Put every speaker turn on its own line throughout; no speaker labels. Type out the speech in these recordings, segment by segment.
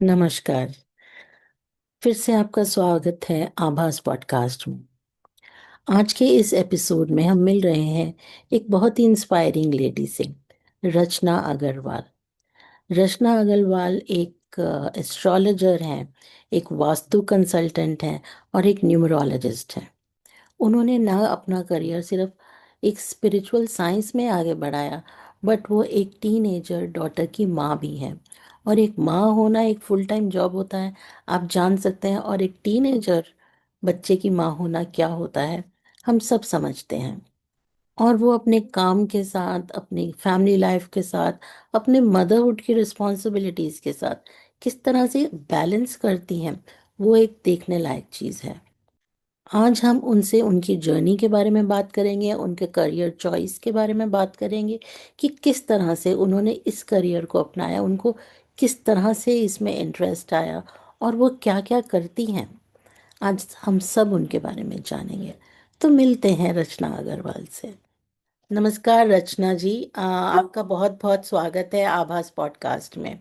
नमस्कार। फिर से आपका स्वागत है आभास पॉडकास्ट में। आज के इस एपिसोड में हम मिल रहे हैं एक बहुत ही इंस्पायरिंग लेडी से, रचना अग्रवाल। रचना अग्रवाल एक एस्ट्रोलॉजर हैं, एक वास्तु कंसल्टेंट हैं और एक न्यूमरोलॉजिस्ट हैं। उन्होंने ना अपना करियर सिर्फ एक स्पिरिचुअल साइंस में आगे बढ़ाया, बट वो एक टीनेजर डॉटर की माँ भी हैं। और एक माँ होना एक फुल टाइम जॉब होता है, आप जान सकते हैं। और एक टीनेजर बच्चे की माँ होना क्या होता है, हम सब समझते हैं। और वो अपने काम के साथ, अपनी फैमिली लाइफ के साथ, अपने मदरहुड की रिस्पॉन्सिबिलिटीज़ के साथ किस तरह से बैलेंस करती हैं, वो एक देखने लायक चीज़ है। आज हम उनसे उनकी जर्नी के बारे में बात करेंगे, उनके करियर चॉइस के बारे में बात करेंगे कि किस तरह से उन्होंने इस करियर को अपनाया, उनको किस तरह से इसमें इंटरेस्ट आया और वो क्या क्या करती हैं। आज हम सब उनके बारे में जानेंगे। तो मिलते हैं रचना अग्रवाल से। नमस्कार रचना जी, आपका बहुत बहुत स्वागत है आभास पॉडकास्ट में।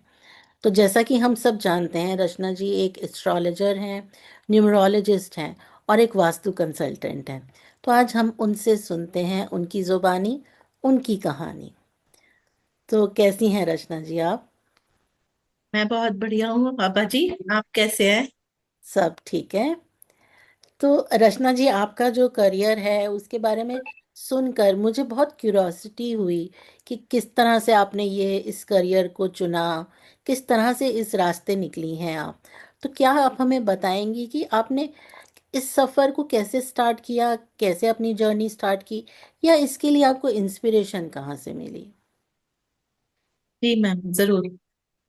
तो जैसा कि हम सब जानते हैं, रचना जी एक एस्ट्रोलॉजर हैं, न्यूमरोलॉजिस्ट हैं और एक वास्तु कंसल्टेंट हैं। तो आज हम उनसे सुनते हैं उनकी जुबानी, उनकी कहानी। तो कैसी हैं रचना जी आप?
मैं बहुत बढ़िया हूँ बाबा जी। आप कैसे हैं?
सब ठीक है। तो रचना जी, आपका जो करियर है उसके बारे में सुनकर मुझे बहुत क्यूरोसिटी हुई कि किस तरह से आपने ये इस करियर को चुना, किस तरह से इस रास्ते निकली हैं आप। तो क्या आप हमें बताएंगी कि आपने इस सफ़र को कैसे स्टार्ट किया, कैसे अपनी जर्नी स्टार्ट की, या इसके लिए आपको इंस्पिरेशन कहाँ से मिली?
जी मैम, जरूर।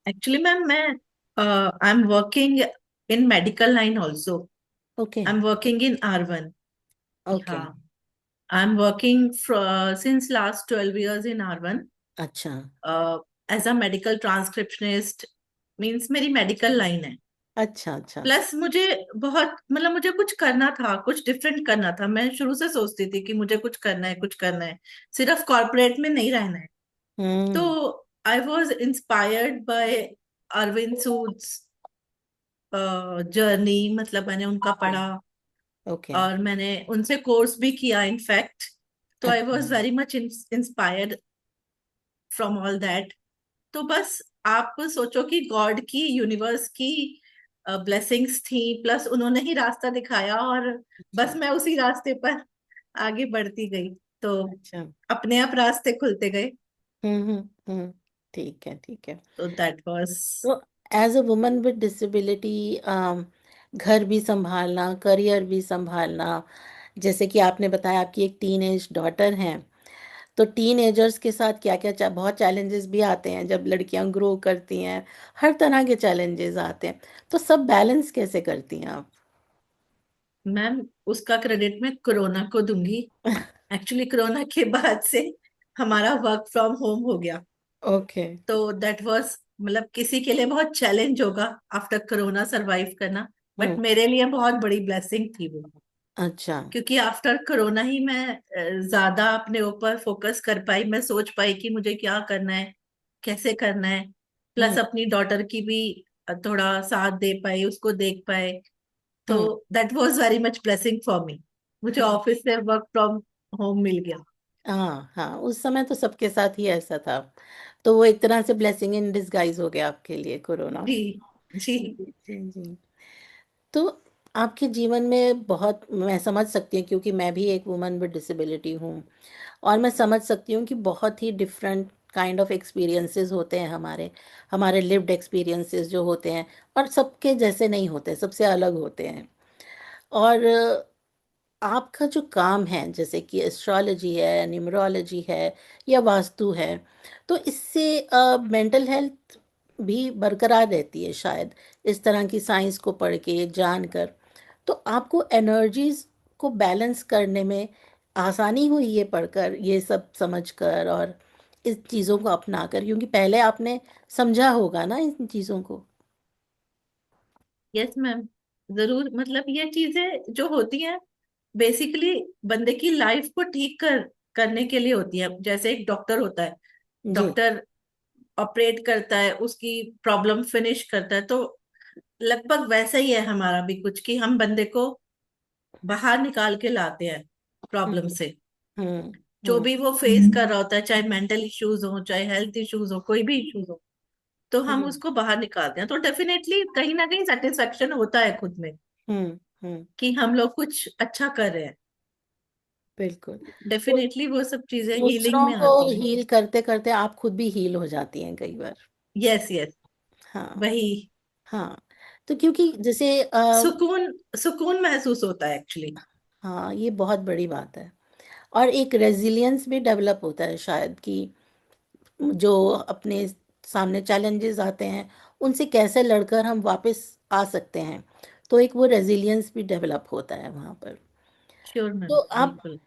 एक्चुअली मैम, मैं I am working in medical line also.
Okay.
I am working in R1।
Okay.
हाँ, I am working since last 12 years in R1
अच्छा।
As a medical transcriptionist. Means मेरी medical line है।
अच्छा। अच्छा।
Plus मुझे बहुत, मतलब मुझे कुछ करना था, कुछ डिफरेंट करना था। मैं शुरू से सोचती थी कि मुझे कुछ करना है, कुछ करना है, सिर्फ कॉर्पोरेट में नहीं रहना है। तो
hmm.
I was inspired by Arvind Sood's journey. मतलब मैंने उनका
ओके।
पढ़ा
ओके।
और मैंने उनसे कोर्स भी किया इनफैक्ट। तो आई
अच्छा।
Was very much inspired from all that. तो बस आप सोचो कि गॉड की, यूनिवर्स की ब्लेसिंग्स थी, प्लस उन्होंने ही रास्ता दिखाया और
अच्छा।
बस मैं उसी रास्ते पर आगे बढ़ती गई। तो
अच्छा।
अपने आप रास्ते खुलते गए।
हम्म। ठीक है, ठीक है।
तो दैट वाज।
तो as a woman with disability, घर भी संभालना, करियर भी संभालना, जैसे कि आपने बताया आपकी एक टीन एज डॉटर हैं, तो टीन एजर्स के साथ क्या क्या बहुत चैलेंजेस भी आते हैं जब लड़कियां ग्रो करती हैं। हर तरह के चैलेंजेस आते हैं, तो सब बैलेंस कैसे करती हैं आप?
मैम, उसका क्रेडिट मैं कोरोना को दूंगी। एक्चुअली कोरोना के बाद से हमारा वर्क फ्रॉम होम हो गया।
ओके।
तो दैट वाज, मतलब किसी के लिए बहुत चैलेंज होगा आफ्टर कोरोना सरवाइव करना, बट
हम्म।
मेरे लिए बहुत बड़ी ब्लेसिंग थी वो।
अच्छा।
क्योंकि आफ्टर कोरोना ही मैं ज्यादा अपने ऊपर फोकस कर पाई। मैं सोच पाई कि मुझे क्या करना है, कैसे करना है।
हम्म।
प्लस अपनी डॉटर की भी थोड़ा साथ दे पाई, उसको देख पाए। तो
hmm.
That was very much blessing for me. मुझे
हम्म।
ऑफिस से वर्क फ्रॉम होम मिल गया।
हाँ हाँ, उस समय तो सबके साथ ही ऐसा था। तो वो एक तरह से ब्लेसिंग इन डिस्गाइज हो गया आपके लिए कोरोना।
जी जी।
जी जी जी। तो आपके जीवन में बहुत, मैं समझ सकती हूँ क्योंकि मैं भी एक वुमन विद डिसेबिलिटी हूँ, और मैं समझ सकती हूँ कि बहुत ही डिफरेंट काइंड ऑफ एक्सपीरियंसेस होते हैं हमारे, हमारे लिव्ड एक्सपीरियंसेस जो होते हैं, और सबके जैसे नहीं होते, सबसे अलग होते हैं। और आपका जो काम है जैसे कि एस्ट्रोलॉजी है, न्यूमरोलॉजी है या वास्तु है, तो इससे मेंटल हेल्थ भी बरकरार रहती है शायद, इस तरह की साइंस को पढ़ के जानकर। तो आपको एनर्जीज को बैलेंस करने में आसानी हुई ये पढ़कर, ये सब समझकर और इस चीज़ों को अपनाकर, क्योंकि पहले आपने समझा होगा ना इन चीज़ों को।
यस मैम, जरूर। मतलब ये चीजें जो होती हैं बेसिकली बंदे की लाइफ को ठीक करने के लिए होती है। जैसे एक डॉक्टर होता है,
जी।
डॉक्टर ऑपरेट करता है, उसकी प्रॉब्लम फिनिश करता है। तो लगभग वैसा ही है हमारा भी कुछ, कि हम बंदे को बाहर निकाल के लाते हैं प्रॉब्लम
हम्म।
से।
हम्म।
जो
हम्म।
भी वो फेस कर रहा होता है, चाहे मेंटल इश्यूज हो, चाहे हेल्थ इश्यूज हो, कोई भी इश्यूज हो, तो हम
हम्म।
उसको बाहर निकालते हैं। तो डेफिनेटली कहीं ना कहीं सेटिस्फेक्शन होता है खुद में
हम्म। हम्म।
कि हम लोग कुछ अच्छा कर रहे हैं।
बिल्कुल। तो
डेफिनेटली वो सब चीजें हीलिंग
दूसरों
में
को
आती हैं।
हील करते करते आप खुद भी हील हो जाती हैं कई बार।
Yes yes.
हाँ।
वही।
हाँ। तो क्योंकि जैसे
सुकून, सुकून महसूस होता है एक्चुअली।
हाँ, ये बहुत बड़ी बात है। और एक रेजिलियंस भी डेवलप होता है शायद, कि जो अपने सामने चैलेंजेस आते हैं उनसे कैसे लड़कर हम वापस आ सकते हैं। तो एक वो रेजिलियंस भी डेवलप होता है वहाँ पर।
श्योर
तो
मैम,
आप
बिल्कुल।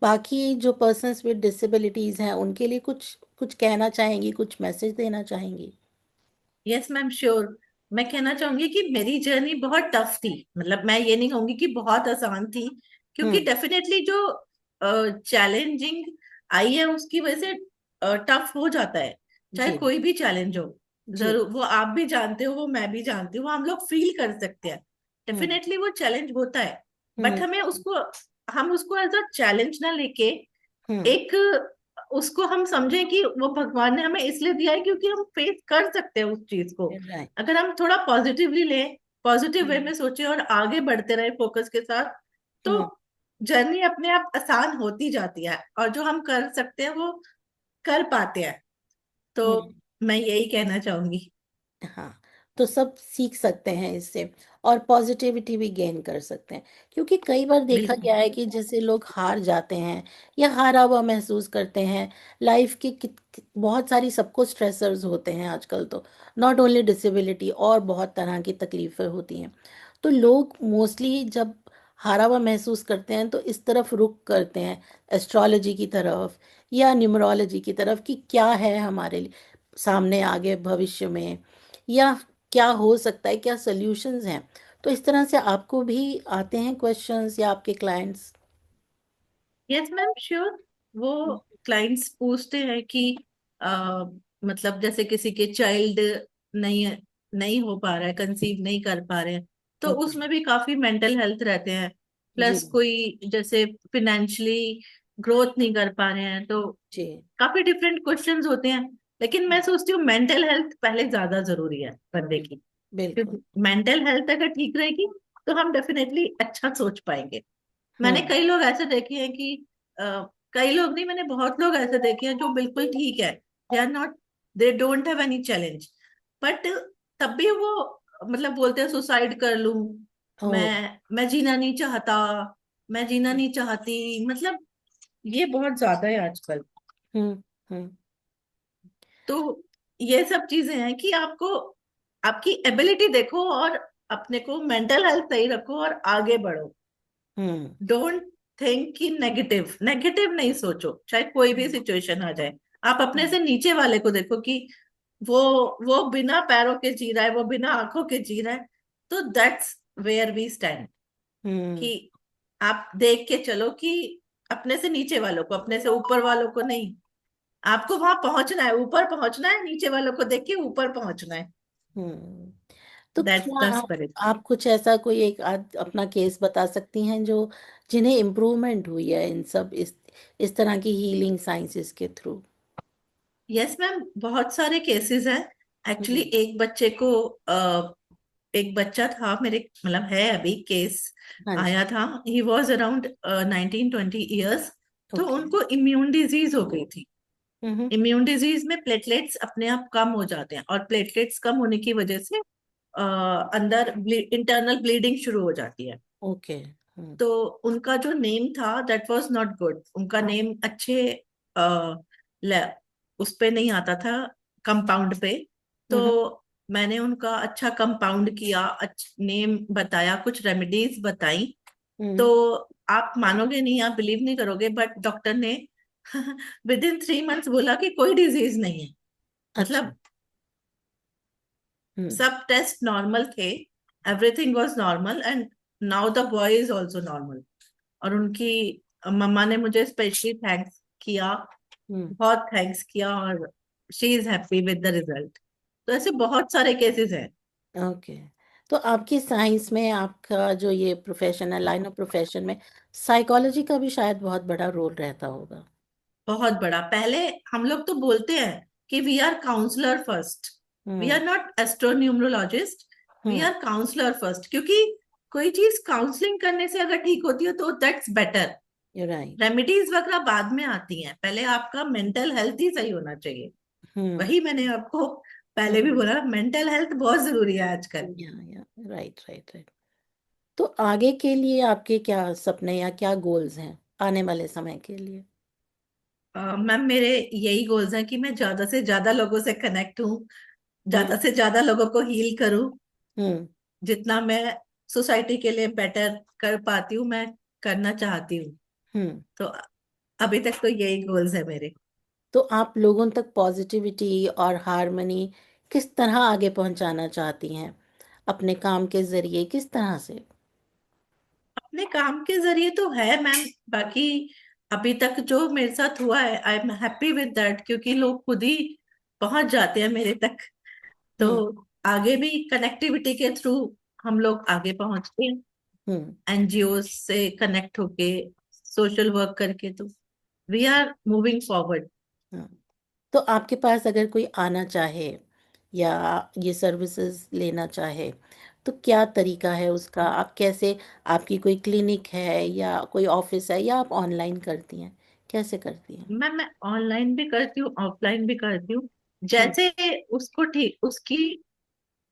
बाकी जो पर्सन्स विद डिसेबिलिटीज हैं उनके लिए कुछ कुछ कहना चाहेंगी, कुछ मैसेज देना चाहेंगी?
Yes ma'am, sure. मैं कहना चाहूंगी कि मेरी जर्नी बहुत टफ थी। मतलब मैं ये नहीं कहूंगी कि बहुत आसान थी, क्योंकि
हम्म।
डेफिनेटली जो चैलेंजिंग आई है उसकी वजह से टफ हो जाता है। चाहे
जी।
कोई भी चैलेंज हो,
जी।
जरूर वो आप भी जानते हो, वो मैं भी जानती हूँ, वो हम लोग फील कर सकते हैं।
हम्म।
डेफिनेटली वो चैलेंज होता है, बट
हम्म।
हम उसको एज अ चैलेंज ना लेके,
हम्म।
एक उसको हम समझें कि वो भगवान ने हमें इसलिए दिया है क्योंकि हम फेस कर सकते हैं उस चीज को।
राइट।
अगर हम थोड़ा पॉजिटिवली लें, पॉजिटिव वे
हम्म।
में सोचें और आगे बढ़ते रहे फोकस के साथ, तो
हम्म।
जर्नी अपने आप आसान होती जाती है, और जो हम कर सकते हैं वो कर पाते हैं। तो
हम्म।
मैं यही कहना चाहूंगी।
हाँ, तो सब सीख सकते हैं इससे, और पॉजिटिविटी भी गेन कर सकते हैं। क्योंकि कई बार देखा
बिल्कुल।
गया है कि जैसे लोग हार जाते हैं या हारा हुआ महसूस करते हैं, लाइफ के बहुत सारी सबको स्ट्रेसर्स होते हैं आजकल तो, नॉट ओनली डिसेबिलिटी, और बहुत तरह की तकलीफें होती हैं। तो लोग मोस्टली जब हारा हुआ महसूस करते हैं तो इस तरफ रुख करते हैं, एस्ट्रोलॉजी की तरफ या न्यूमरोलॉजी की तरफ, कि क्या है हमारे लिए सामने आगे भविष्य में, या क्या हो सकता है, क्या सॉल्यूशंस हैं। तो इस तरह से आपको भी आते हैं क्वेश्चंस या आपके क्लाइंट्स?
Yes ma'am, sure. वो क्लाइंट्स पूछते हैं कि अ, मतलब जैसे किसी के चाइल्ड नहीं नहीं हो पा रहा है, कंसीव नहीं कर पा रहे हैं, तो
ओके।
उसमें भी काफी मेंटल हेल्थ रहते हैं।
जी।
प्लस कोई जैसे फिनेंशियली ग्रोथ नहीं कर पा रहे हैं, तो
जी।
काफी डिफरेंट क्वेश्चंस होते हैं। लेकिन मैं सोचती हूँ मेंटल हेल्थ पहले ज्यादा जरूरी है बंदे की,
बिल्कुल।
क्योंकि मेंटल हेल्थ अगर ठीक रहेगी तो हम डेफिनेटली अच्छा सोच पाएंगे। मैंने
हम्म।
कई लोग ऐसे देखे हैं कि कई लोग नहीं, मैंने बहुत लोग ऐसे देखे हैं जो बिल्कुल ठीक है, they are not, they don't have any challenge, but तब भी वो मतलब बोलते हैं सुसाइड कर लूं,
ओ।
मैं जीना नहीं चाहता, मैं जीना नहीं चाहती। मतलब ये बहुत ज्यादा है आजकल।
हम्म। हम्म।
तो ये सब चीजें हैं कि आपको आपकी एबिलिटी देखो, और अपने को मेंटल हेल्थ सही रखो और आगे बढ़ो।
हम्म।
डोंट थिंक कि नेगेटिव नेगेटिव नहीं सोचो, चाहे कोई भी
हम्म।
सिचुएशन आ जाए। आप अपने
हम्म।
से नीचे वाले को देखो कि वो वो बिना पैरों के जी रहा है, वो बिना आंखों के जी रहा है। तो दैट्स वेयर वी स्टैंड,
हम्म।
कि आप देख के चलो कि अपने से नीचे वालों को, अपने से ऊपर वालों को नहीं। आपको वहां पहुंचना है, ऊपर पहुंचना है, नीचे वालों को देख के ऊपर पहुंचना है।
हम्म। तो
दैट्स
क्या
द
आप
स्पिरिट।
आप कुछ ऐसा कोई एक आध अपना केस बता सकती हैं जो जिन्हें इम्प्रूवमेंट हुई है इन सब इस तरह की हीलिंग साइंसेस के थ्रू?
यस मैम, बहुत सारे केसेस हैं। एक्चुअली
हम्म।
एक बच्चा था मेरे, मतलब है अभी केस
हाँ जी।
आया था। He was around 19-20 years. तो
ओके।
उनको इम्यून डिजीज हो गई थी।
हम्म।
इम्यून डिजीज में प्लेटलेट्स अपने आप कम हो जाते हैं, और प्लेटलेट्स कम होने की वजह से अंदर इंटरनल ब्लीडिंग शुरू हो जाती है।
ओके। हम्म।
तो उनका जो नेम था दैट वाज नॉट गुड। उनका नेम अच्छे आ, उस पे नहीं आता था, कंपाउंड पे। तो
हम्म।
मैंने उनका अच्छा कंपाउंड किया, नेम बताया, कुछ रेमेडीज बताई। तो
हम्म।
आप मानोगे नहीं, आप बिलीव नहीं करोगे, बट डॉक्टर ने विद इन 3 मंथ्स बोला कि कोई डिजीज नहीं है।
अच्छा।
मतलब
हम्म।
सब टेस्ट नॉर्मल थे, everything was normal, and now the boy is also normal. और उनकी मम्मा ने मुझे स्पेशली थैंक्स किया,
हम्म।
बहुत थैंक्स किया, और she is happy with the result. तो ऐसे बहुत सारे केसेस हैं।
ओके। तो आपकी साइंस में आपका जो ये प्रोफेशन है, लाइन ऑफ प्रोफेशन में साइकोलॉजी का भी शायद बहुत बड़ा रोल रहता होगा।
बहुत बड़ा। पहले हम लोग तो बोलते हैं कि we are counsellor first, we
hmm.
Are not astronumerologist, we
hmm.
Are counsellor first, क्योंकि कोई चीज काउंसलिंग करने से अगर ठीक होती है तो that's better.
You right.
Remedies वगैरह बाद में आती हैं, पहले आपका मेंटल हेल्थ ही सही होना चाहिए।
हम्म।
वही मैंने आपको पहले भी
हम्म।
बोला, मेंटल हेल्थ बहुत जरूरी है आजकल।
या राइट राइट राइट। तो आगे के लिए आपके क्या सपने या क्या गोल्स हैं आने वाले समय के लिए?
मैम, मेरे यही गोल्स हैं कि मैं ज्यादा से ज्यादा लोगों से कनेक्ट हूँ,
हम्म।
ज्यादा से ज्यादा लोगों को हील करूँ।
हम्म।
जितना मैं सोसाइटी के लिए बेटर कर पाती हूँ, मैं करना चाहती हूँ।
हम्म।
तो अभी तक तो यही गोल्स है मेरे।
तो आप लोगों तक पॉजिटिविटी और हार्मनी किस तरह आगे पहुंचाना चाहती हैं, अपने काम के जरिए किस तरह से?
अपने काम के जरिए तो है मैम, बाकी अभी तक जो मेरे साथ हुआ है I am happy with that, क्योंकि लोग खुद ही पहुंच जाते हैं मेरे तक। तो
हम्म।
आगे भी कनेक्टिविटी के थ्रू हम लोग आगे पहुंचते हैं,
हम्म।
एनजीओ से कनेक्ट होके, सोशल वर्क करके, तो वी आर मूविंग फॉरवर्ड।
हम्म। तो आपके पास अगर कोई आना चाहे या ये सर्विसेज लेना चाहे तो क्या तरीका है उसका? आप कैसे, आपकी कोई क्लिनिक है या कोई ऑफिस है या आप ऑनलाइन करती हैं, कैसे करती हैं?
मैं ऑनलाइन भी करती हूँ, ऑफलाइन भी करती हूँ,
हम्म।
जैसे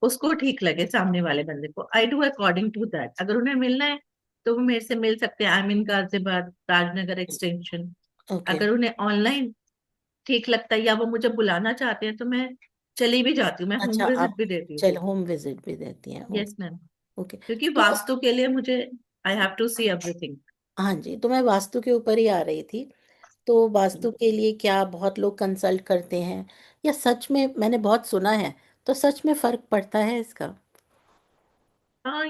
उसको ठीक लगे सामने वाले बंदे को। I do according to that. अगर उन्हें मिलना है तो वो मेरे से मिल सकते हैं, I mean Ghaziabad Rajnagar extension.
Okay.
अगर उन्हें ऑनलाइन ठीक लगता है या वो मुझे बुलाना चाहते हैं तो मैं चली भी जाती हूँ, मैं होम
अच्छा,
विजिट
आप
भी देती हूँ।
चल होम विजिट भी देती हैं?
Yes ma'am,
okay.
क्योंकि
तो
वास्तु के लिए मुझे I have to see everything.
हाँ जी, तो मैं वास्तु के ऊपर ही आ रही थी। तो वास्तु के लिए क्या बहुत लोग कंसल्ट करते हैं या सच में, मैंने बहुत सुना है, तो सच में फर्क पड़ता है इसका?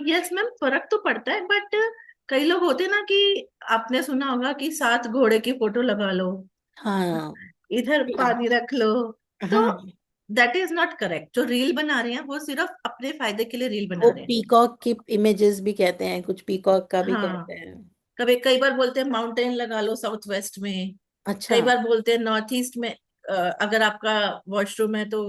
यस मैम, फर्क तो पड़ता है, बट कई लोग होते हैं ना कि आपने सुना होगा कि 7 घोड़े की फोटो लगा लो,
हाँ।
इधर पानी रख लो। तो
हाँ,
दैट इज नॉट करेक्ट। जो रील बना रहे हैं वो सिर्फ अपने फायदे के लिए रील
वो
बना रहे हैं।
पीकॉक की इमेजेस भी कहते हैं, कुछ पीकॉक का भी कहते
हाँ,
हैं।
कभी कई बार बोलते हैं माउंटेन लगा लो साउथ वेस्ट में,
अच्छा।
कई बार बोलते हैं नॉर्थ ईस्ट में। अगर आपका वॉशरूम है तो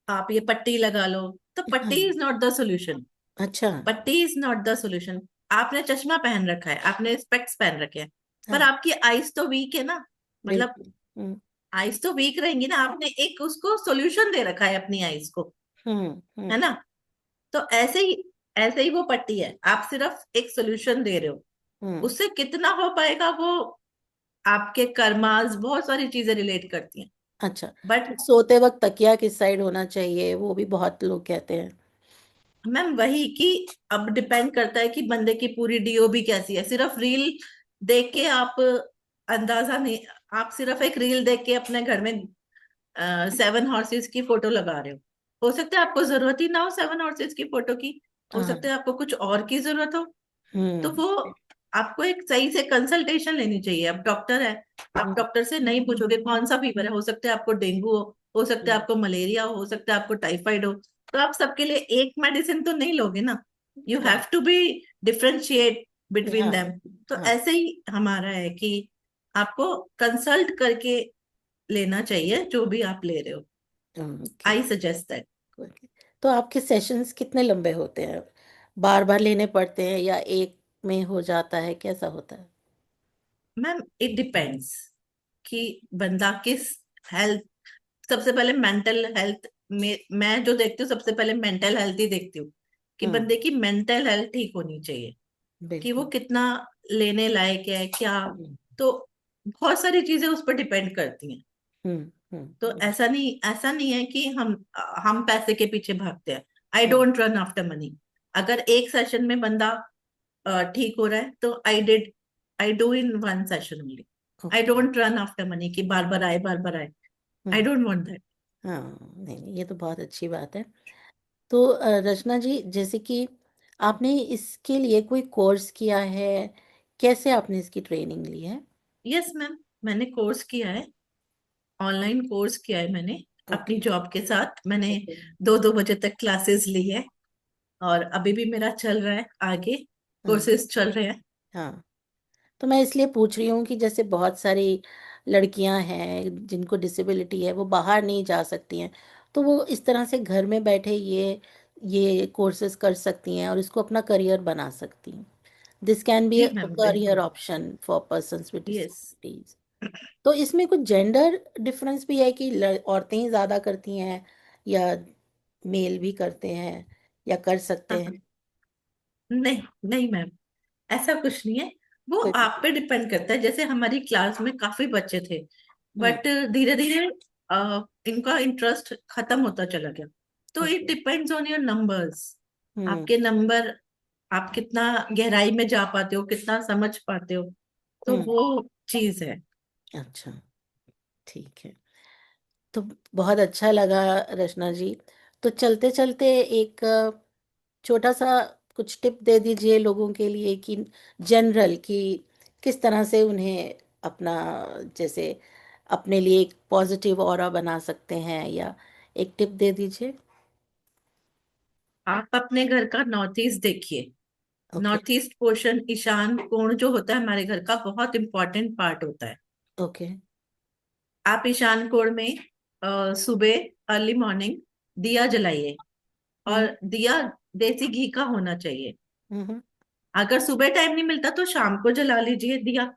आप ये पट्टी लगा लो। तो
हाँ।
पट्टी इज नॉट द सोल्यूशन।
अच्छा।
पट्टी इज नॉट द सोल्यूशन। आपने चश्मा पहन रखा है, आपने स्पेक्स पहन रखे हैं, पर
हाँ,
आपकी आईज तो वीक है ना। मतलब
बिल्कुल। हम्म।
आईज तो वीक रहेंगी ना, आपने एक उसको सोल्यूशन दे रखा है अपनी आईज को,
हम्म। हम्म।
है ना। तो ऐसे ही वो पट्टी है, आप सिर्फ एक सोल्यूशन दे रहे हो।
हम्म।
उससे कितना हो पाएगा वो आपके कर्मास, बहुत सारी चीजें रिलेट करती हैं।
अच्छा,
बट
तो सोते वक्त तकिया किस साइड होना चाहिए वो भी बहुत लोग कहते हैं।
मैम वही कि अब डिपेंड करता है कि बंदे की पूरी डीओबी कैसी है। सिर्फ रील देख के आप अंदाजा नहीं, आप सिर्फ एक रील देख के अपने घर में 7 हॉर्सेस की फोटो लगा रहे हो सकता है आपको जरूरत ही ना हो 7 हॉर्सेस की फोटो की, हो
हाँ।
सकता है आपको कुछ और की जरूरत हो। तो
हम्म।
वो आपको एक सही से कंसल्टेशन लेनी चाहिए। अब डॉक्टर है, आप
हम्म।
डॉक्टर से नहीं पूछोगे कौन सा फीवर है, हो सकता है आपको डेंगू हो सकता है
हम्म।
आपको मलेरिया हो सकता है आपको टाइफाइड हो। तो आप सबके लिए एक मेडिसिन तो नहीं लोगे ना। You have
right.
To be differentiate between
हाँ।
देम। तो
हाँ।
ऐसे ही हमारा है कि आपको कंसल्ट करके लेना चाहिए जो भी आप ले रहे हो।
Okay.
I suggest that.
Okay. तो आपके सेशंस कितने लंबे होते हैं? बार बार लेने पड़ते हैं या एक में हो जाता है, कैसा होता है?
मैम इट डिपेंड्स कि बंदा किस हेल्थ, सबसे पहले मेंटल हेल्थ में मैं जो देखती हूँ, सबसे पहले मेंटल हेल्थ ही देखती हूँ कि
हम्म।
बंदे की मेंटल हेल्थ ठीक होनी चाहिए, कि वो
बिल्कुल।
कितना लेने लायक है क्या।
हम्म।
तो बहुत सारी चीजें उस पर डिपेंड करती हैं।
हम्म।
तो
हम्म।
ऐसा नहीं है कि हम पैसे के पीछे भागते हैं। I
hmm.
Don't run after money. अगर एक सेशन में बंदा ठीक हो रहा है तो I do in one session only. I
okay.
Don't run after money कि बार बार आए बार बार आए। I
hmm.
Don't want that.
हाँ, नहीं नहीं, ये तो बहुत अच्छी बात है। तो रचना जी, जैसे कि आपने इसके लिए कोई कोर्स किया है, कैसे आपने इसकी ट्रेनिंग ली है?
यस मैम, मैंने कोर्स किया है, ऑनलाइन कोर्स किया है मैंने। अपनी
ओके।
जॉब के साथ मैंने
ओके।
2-2 बजे तक क्लासेस ली है। और अभी भी मेरा चल रहा है आगे,
हाँ।
कोर्सेज चल रहे हैं।
हाँ, तो मैं इसलिए पूछ रही हूँ कि जैसे बहुत सारी लड़कियां हैं जिनको डिसेबिलिटी है, वो बाहर नहीं जा सकती हैं, तो वो इस तरह से घर में बैठे ये कोर्सेज कर सकती हैं और इसको अपना करियर बना सकती हैं। दिस कैन बी
जी
अ
मैम,
करियर
बिल्कुल।
Option for persons with
yes.
Disabilities. तो इसमें कुछ जेंडर डिफरेंस भी है कि औरतें ही ज्यादा करती हैं या मेल भी करते हैं या कर सकते हैं?
नहीं नहीं मैम, ऐसा कुछ नहीं है। वो
कोई भी।
आप पे डिपेंड करता है। जैसे हमारी क्लास में काफी बच्चे थे,
हम्म।
बट धीरे धीरे इनका इंटरेस्ट खत्म होता चला गया। तो it
okay.
Depends on your numbers.
Hmm.
आपके नंबर, आप कितना गहराई में जा पाते हो, कितना समझ पाते हो, तो
हम्म।
वो चीज है।
अच्छा, ठीक है। तो बहुत अच्छा लगा रचना जी। तो चलते चलते एक छोटा सा कुछ टिप दे दीजिए लोगों के लिए कि जनरल कि किस तरह से उन्हें अपना, जैसे अपने लिए एक पॉजिटिव ऑरा बना सकते हैं, या एक टिप दे दीजिए।
आप अपने घर का नॉर्थ ईस्ट देखिए।
ओके।
नॉर्थ ईस्ट पोर्शन, ईशान कोण जो होता है हमारे घर का, बहुत इंपॉर्टेंट पार्ट होता है।
ओके।
आप ईशान कोण में सुबह अर्ली मॉर्निंग दिया जलाइए।
हम्म।
और दिया देसी घी का होना चाहिए।
हम्म।
अगर सुबह टाइम नहीं मिलता तो शाम को जला लीजिए दिया।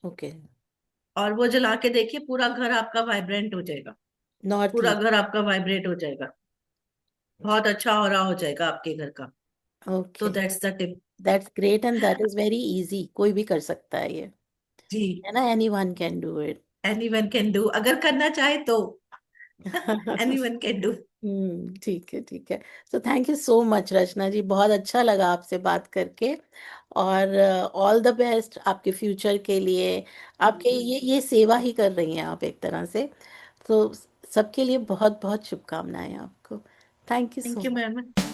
ओके।
और वो जला के देखिए, पूरा घर आपका वाइब्रेंट हो जाएगा।
नॉर्थ
पूरा
ईस्ट।
घर आपका वाइब्रेट हो जाएगा। बहुत अच्छा ऑरा हो जाएगा आपके घर का। तो
okay,
that's the tip.
That's great and that is very easy, कोई भी कर सकता है ये,
जी।
है ना? Anyone can do it.
Anyone can do, अगर करना चाहे तो। Anyone can do.
ठीक है, ठीक है। So thank you so much Rachna ji, बहुत अच्छा लगा आपसे बात करके। और ऑल द बेस्ट आपके फ्यूचर के लिए। आपके ये सेवा ही कर रही हैं आप एक तरह से। तो सबके लिए बहुत बहुत शुभकामनाएं आपको। Thank you so
thank you
much.
Ma'am.